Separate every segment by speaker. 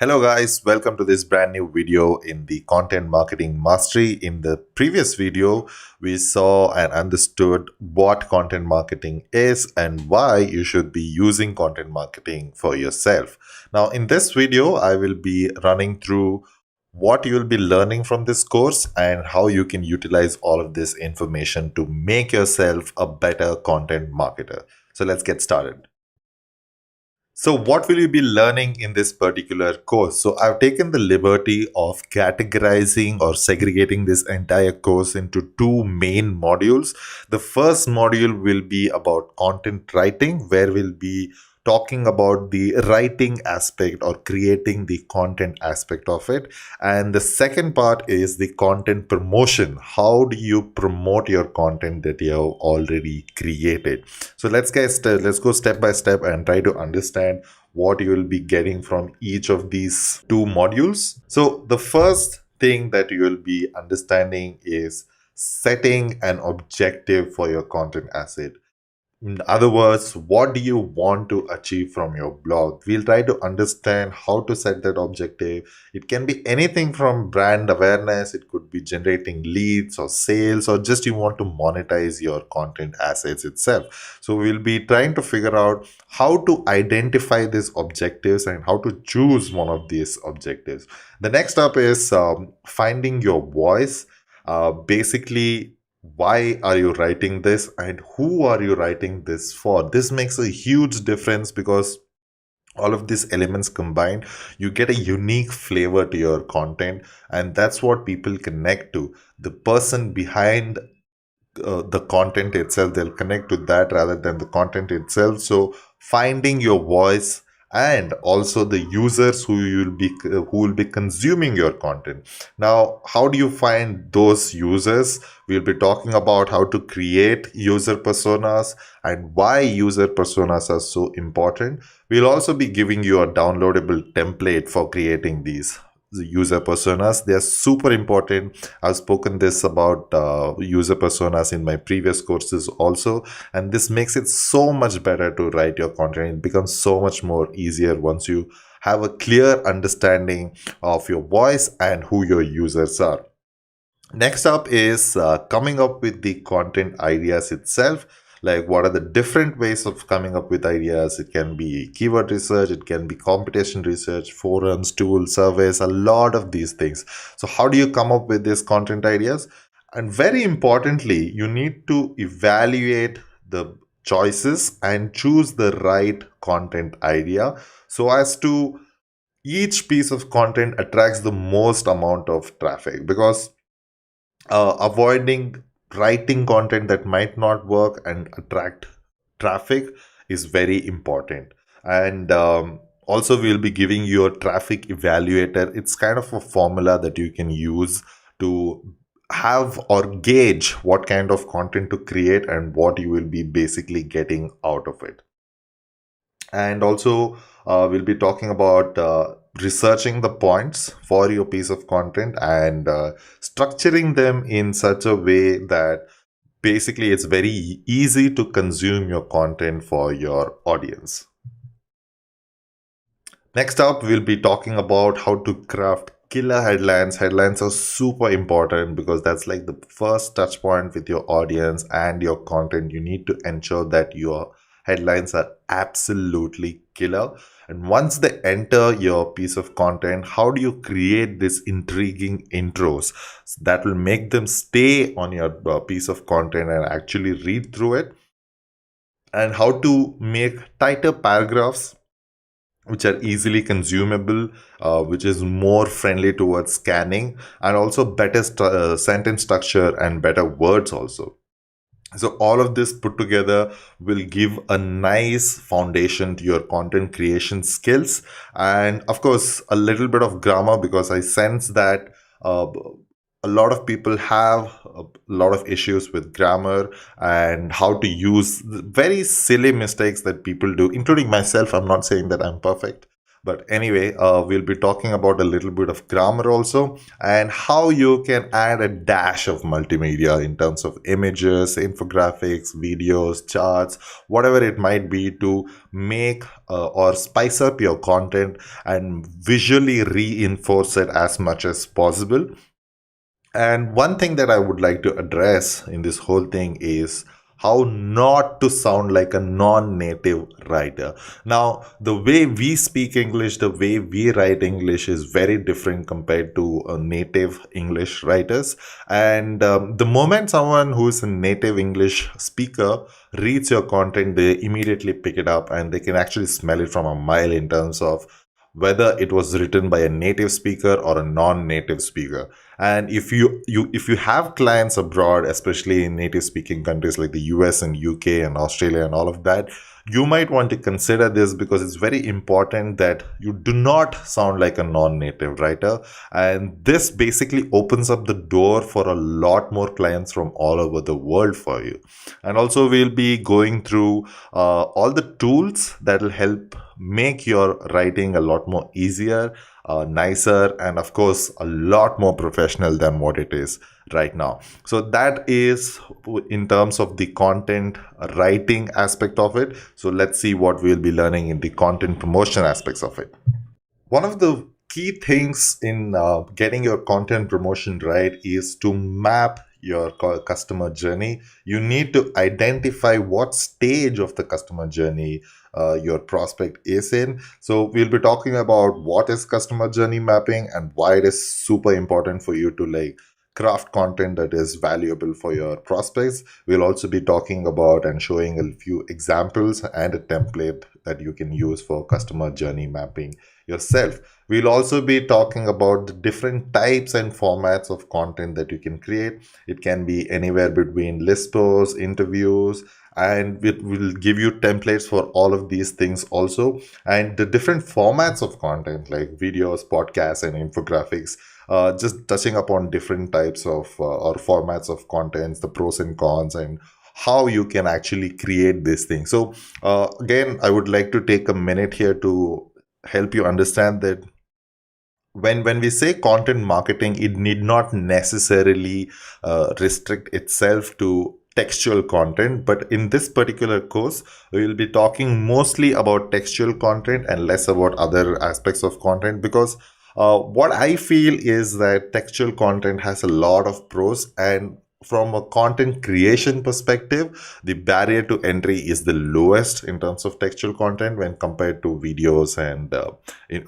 Speaker 1: Hello guys, welcome to this brand new video in the content marketing mastery. In the previous video, we saw and understood what content marketing is and why you should be using content marketing for yourself. Now in this video, I will be running through what you will be learning from this course and how you can utilize all of this information to make yourself a better content marketer. So let's get started. So, what will you be learning in this particular course? So, I've taken the liberty of categorizing or segregating this entire course into two main modules. The first module will be about content writing, where we'll be talking about the writing aspect or creating the content aspect of it. And the second part is the content promotion. How do you promote your content that you have already created? So let's go step by step and try to understand what you will be getting from each of these two modules. So the first thing that you will be understanding is setting an objective for your content asset. In other words, what do you want to achieve from your blog? We'll try to understand how to set that objective. It can be anything from brand awareness, it could be generating leads or sales, or just you want to monetize your content assets itself. So we'll be trying to figure out how to identify these objectives and how to choose one of these objectives. The next up is finding your voice. Basically, why are you writing this and who are you writing this for? This makes a huge difference because all of these elements combined, you get a unique flavor to your content, and that's what people connect to. The person behind the content itself, they'll connect to that rather than the content itself. So finding your voice and also the users who will be consuming your content. Now, how do you find those users? We'll be talking about how to create user personas and why user personas are so important. We'll also be giving you a downloadable template for creating these user personas. They are super important. I've spoken this about user personas in my previous courses also, and this makes it so much better to write your content. It becomes so much more easier once you have a clear understanding of your voice and who your users are. Next up is coming up with the content ideas itself. Like, what are the different ways of coming up with ideas? It can be keyword research, it can be competition research, forums, tools, surveys, a lot of these things. So how do you come up with these content ideas? And very importantly, you need to evaluate the choices and choose the right content idea so as to each piece of content attracts the most amount of traffic, because avoiding writing content that might not work and attract traffic is very important. And also, we'll be giving you a traffic evaluator. It's kind of a formula that you can use to have or gauge what kind of content to create and what you will be basically getting out of it. And also, we'll be talking about researching the points for your piece of content and structuring them in such a way that basically it's very easy to consume your content for your audience. Next up, we'll be talking about how to craft killer headlines. Headlines are super important because that's like the first touch point with your audience and your content. You need to ensure that your headlines are absolutely killer. And once they enter your piece of content, how do you create this intriguing intros that will make them stay on your piece of content and actually read through it? And how to make tighter paragraphs which are easily consumable, which is more friendly towards scanning, and also better sentence structure and better words also. So all of this put together will give a nice foundation to your content creation skills, and of course a little bit of grammar, because I sense that a lot of people have a lot of issues with grammar and how to use very silly mistakes that people do, including myself. I'm not saying that I'm perfect, But anyway, we'll be talking about a little bit of grammar also, and how you can add a dash of multimedia in terms of images, infographics, videos, charts, whatever it might be, to make or spice up your content and visually reinforce it as much as possible. And one thing that I would like to address in this whole thing is how not to sound like a non-native writer. Now, the way we speak English, the way we write English is very different compared to native English writers. And the moment someone who is a native English speaker reads your content, they immediately pick it up and they can actually smell it from a mile in terms of whether it was written by a native speaker or a non-native speaker. And if you have clients abroad, especially in native speaking countries like the US and UK and Australia and all of that, you might want to consider this, because it's very important that you do not sound like a non-native writer. And this basically opens up the door for a lot more clients from all over the world for you. And also, we'll be going through all the tools that will help make your writing a lot more easier, nicer, and of course a lot more professional than what it is right now. So that is in terms of the content writing aspect of it. So let's see what we'll be learning in the content promotion aspects of it. One of the key things in getting your content promotion right is to map your customer journey. You need to identify what stage of the customer journey your prospect is in. So we'll be talking about what is customer journey mapping and why it is super important for you to craft content that is valuable for your prospects. We'll also be talking about and showing a few examples and a template that you can use for customer journey mapping yourself. We'll also be talking about the different types and formats of content that you can create. It can be anywhere between list posts, interviews, and it will give you templates for all of these things also. And the different formats of content like videos, podcasts, and infographics, just touching upon different types of or formats of contents, the pros and cons, and how you can actually create this thing. So again, I would like to take a minute here to help you understand that when we say content marketing, it need not necessarily restrict itself to textual content. But in this particular course, we will be talking mostly about textual content and less about other aspects of content, because what I feel is that textual content has a lot of pros, and from a content creation perspective, the barrier to entry is the lowest in terms of textual content when compared to videos and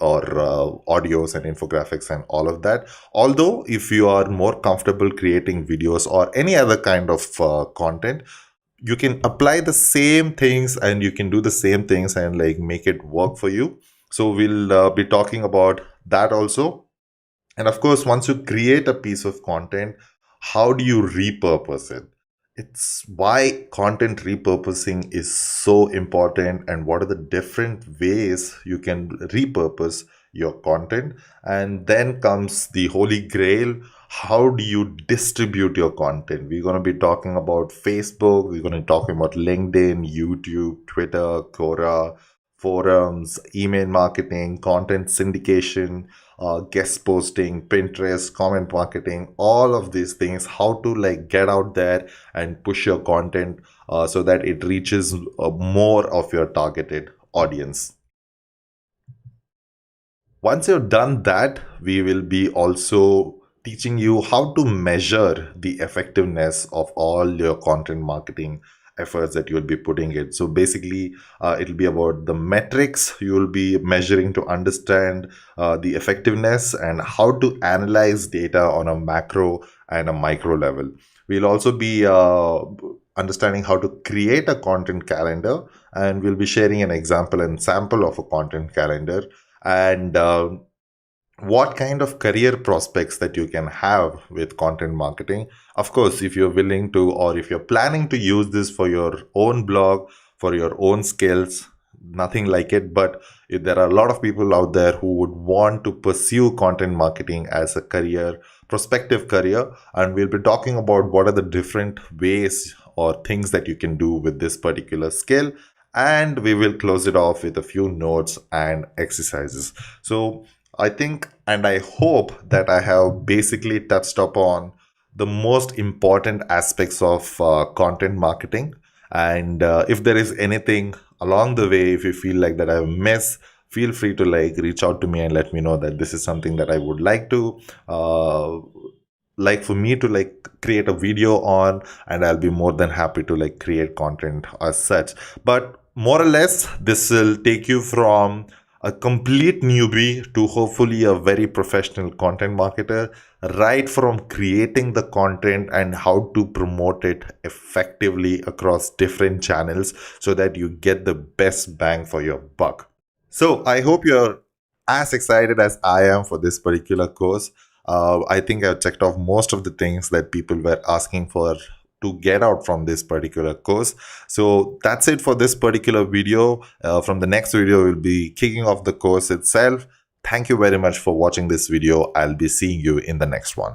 Speaker 1: audios and infographics and all of that. Although if you are more comfortable creating videos or any other kind of content, you can apply the same things and you can do the same things and make it work for you. So we'll be talking about that also. And of course, once you create a piece of content, how do you repurpose it? It's why content repurposing is so important, and what are the different ways you can repurpose your content. And then comes the holy grail: how do you distribute your content? We're going to be talking about Facebook, we're going to be talking about LinkedIn, YouTube, Twitter, Quora, forums, email marketing, content syndication, guest posting, Pinterest, comment marketing, all of these things, how to get out there and push your content so that it reaches more of your targeted audience. Once you've done that, we will be also teaching you how to measure the effectiveness of all your content marketing efforts that you'll be putting it. So basically, it'll be about the metrics you'll be measuring to understand the effectiveness and how to analyze data on a macro and a micro level. We'll also be understanding how to create a content calendar, and we'll be sharing an example and sample of a content calendar, and what kind of career prospects that you can have with content marketing. Of course, if you're willing to, or if you're planning to use this for your own blog, for your own skills, nothing like it. But if there are a lot of people out there who would want to pursue content marketing as a career, prospective career, and we'll be talking about what are the different ways or things that you can do with this particular skill. and we will close it off with a few notes and exercises. So I think and I hope that I have basically touched upon the most important aspects of content marketing. And if there is anything along the way, if you feel like that I've missed, feel free to like reach out to me and let me know that this is something that I would like for me to like create a video on, and I'll be more than happy to like create content as such. But more or less this will take you from a complete newbie to hopefully a very professional content marketer, right from creating the content and how to promote it effectively across different channels so that you get the best bang for your buck. So I hope you're as excited as I am for this particular course. I think I've checked off most of the things that people were asking for to get out from this particular course. So that's it for this particular video. From the next video, we'll be kicking off the course itself. Thank you very much for watching this video. I'll be seeing you in the next one.